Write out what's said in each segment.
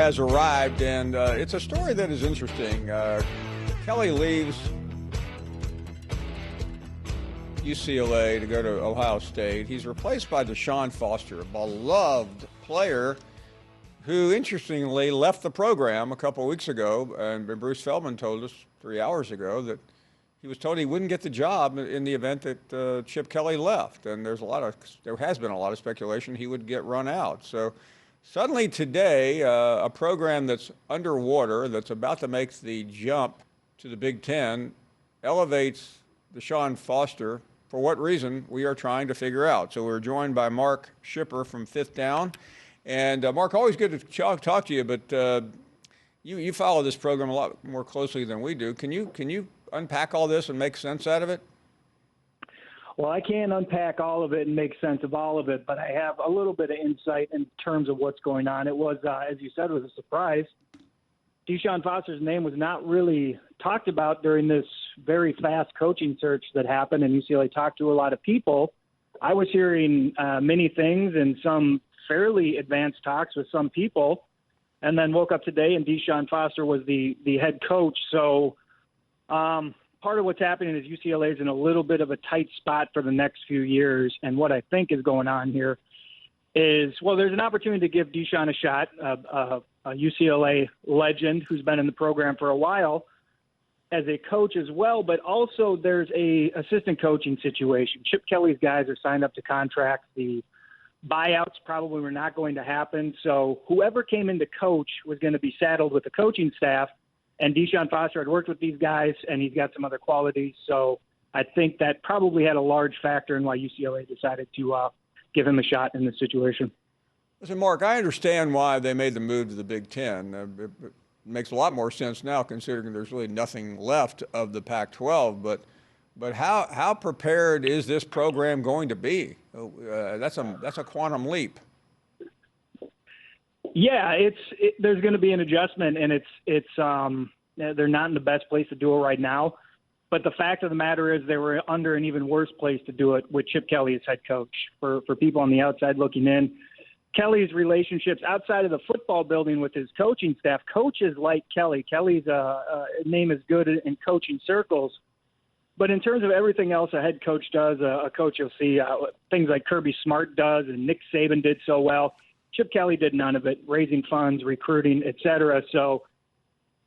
has arrived, and it's a story that is interesting. Kelly leaves UCLA to go to Ohio State. He's replaced by DeShaun Foster, a beloved player who, interestingly, left the program a couple of weeks ago. And Bruce Feldman told us 3 hours ago that he was told he wouldn't get the job in the event that Chip Kelly left. And there has been a lot of speculation he would get run out. So suddenly today, a program that's underwater, that's about to make the jump to the Big Ten, elevates DeShaun Foster. For what reason, we are trying to figure out. So we're joined by Mark Schipper from Fifth Down. And Mark, always good to talk to you, but you follow this program a lot more closely than we do. Can you unpack all this and make sense out of it? Well, I can't unpack all of it and make sense of all of it, but I have a little bit of insight in terms of what's going on. It was, as you said, was a surprise. DeShaun Foster's name was not really talked about during this very fast coaching search that happened, and UCLA talked to a lot of people. I was hearing many things and some fairly advanced talks with some people, and then woke up today and DeShaun Foster was the head coach. So part of what's happening is UCLA is in a little bit of a tight spot for the next few years. And what I think is going on here is, well, there's an opportunity to give DeShaun a shot, a UCLA legend who's been in the program for a while, as a coach as well, but also there's a assistant coaching situation. Chip Kelly's guys are signed up to contracts. The buyouts probably were not going to happen. So whoever came in to coach was going to be saddled with the coaching staff. And DeShaun Foster had worked with these guys, and he's got some other qualities. So I think that probably had a large factor in why UCLA decided to give him a shot in this situation. Listen, Mark, I understand why they made the move to the Big Ten. It makes a lot more sense now, considering there's really nothing left of the Pac-12. But how prepared is this program going to be? That's a quantum leap. Yeah, there's going to be an adjustment, and they're not in the best place to do it right now. But the fact of the matter is they were under an even worse place to do it with Chip Kelly as head coach. For people on the outside looking in, Kelly's relationships outside of the football building with his coaching staff, coaches like Kelly. Kelly's name is good in coaching circles. But in terms of everything else a head coach does, a coach you'll see things like Kirby Smart does and Nick Saban did so well. Chip Kelly did none of it, raising funds, recruiting, et cetera. So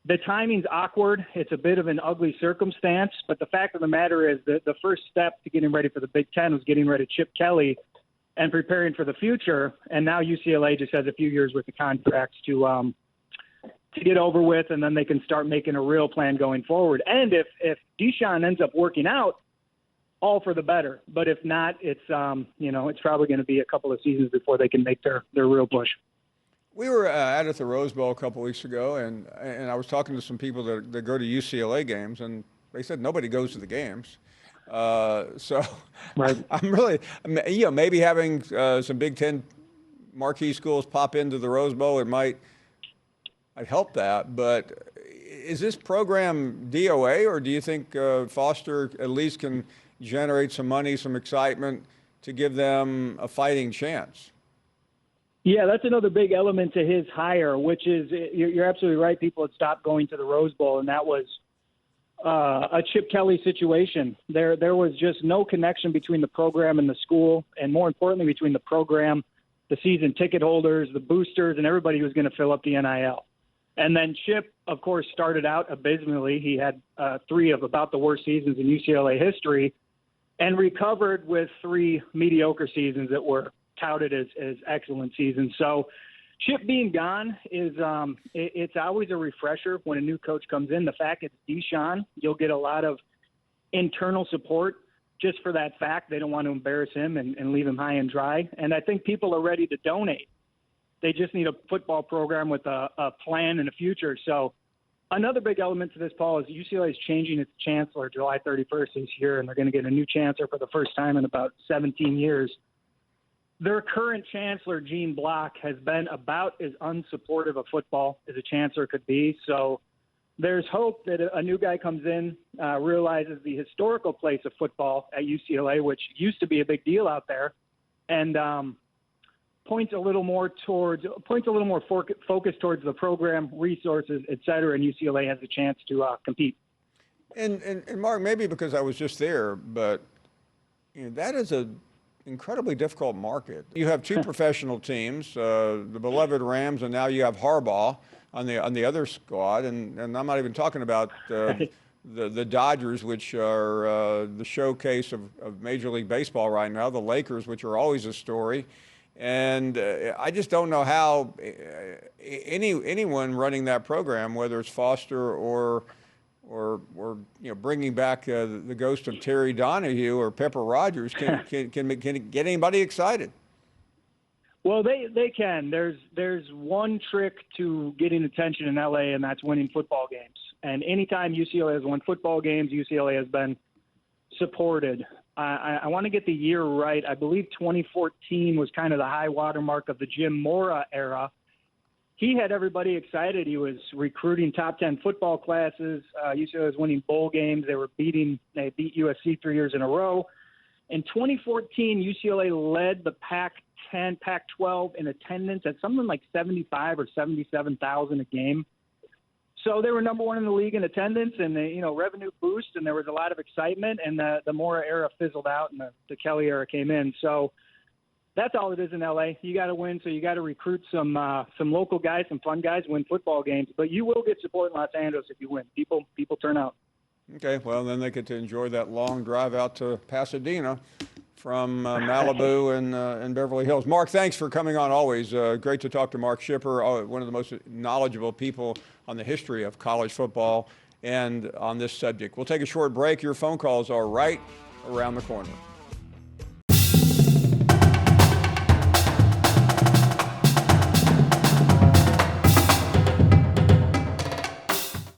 the timing's awkward. It's a bit of an ugly circumstance. But the fact of the matter is that the first step to getting ready for the Big Ten was getting rid of Chip Kelly and preparing for the future. And now UCLA just has a few years worth of contracts to get over with, and then they can start making a real plan going forward. And if DeShaun ends up working out, all for the better. But if not, it's probably going to be a couple of seasons before they can make their real push. We were at the Rose Bowl a couple of weeks ago, and I was talking to some people that go to UCLA games, and they said nobody goes to the games. So right. I'm really, maybe having some Big Ten marquee schools pop into the Rose Bowl, it might help that. But is this program DOA, or do you think Foster at least can generate some money, some excitement to give them a fighting chance? Yeah, that's another big element to his hire, which is you're absolutely right. People had stopped going to the Rose Bowl, and that was a Chip Kelly situation. There was just no connection between the program and the school, and more importantly, between the program, the season ticket holders, the boosters, and everybody who was going to fill up the NIL. And then Chip, of course, started out abysmally. He had 3 of about the worst seasons in UCLA history, and recovered with 3 mediocre seasons that were touted as excellent seasons. So Chip being gone is it's always a refresher when a new coach comes in. The fact it's DeShaun, you'll get a lot of internal support just for that fact. They don't want to embarrass him and leave him high and dry. And I think people are ready to donate. They just need a football program with a plan and a future. So another big element to this, Paul, is UCLA is changing its chancellor July 31st this year, and they're going to get a new chancellor for the first time in about 17 years. Their current chancellor, Gene Block, has been about as unsupportive of football as a chancellor could be. So there's hope that a new guy comes in, realizes the historical place of football at UCLA, which used to be a big deal out there, and points a little more focus towards the program, resources, et cetera, and UCLA has a chance to compete. And Mark, maybe because I was just there, but that is a incredibly difficult market. You have two professional teams, the beloved Rams, and now you have Harbaugh on the other squad, and I'm not even talking about the Dodgers, which are the showcase of Major League Baseball right now, the Lakers, which are always a story. And I just don't know how anyone running that program, whether it's Foster or bringing back the ghost of Terry Donahue or Pepper Rogers, can get anybody excited. Well, they can. There's one trick to getting attention in LA, and that's winning football games. And anytime UCLA has won football games, UCLA has been supported. I want to get the year right. I believe 2014 was kind of the high watermark of the Jim Mora era. He had everybody excited. He was recruiting top 10 football classes. UCLA was winning bowl games. They beat USC 3 years in a row. In 2014, UCLA led the Pac-10, Pac-12 in attendance at something like 75 or 77,000 a game. So they were number one in the league in attendance and revenue boost, and there was a lot of excitement. And the Mora era fizzled out, and the Kelly era came in. So that's all it is in LA. You got to win, so you got to recruit some local guys, some fun guys, win football games. But you will get support in Los Angeles if you win. People turn out. Okay, well then they get to enjoy that long drive out to Pasadena from Malibu and Beverly Hills. Mark, thanks for coming on always. Great to talk to Mark Schipper, one of the most knowledgeable people on the history of college football and on this subject. We'll take a short break. Your phone calls are right around the corner.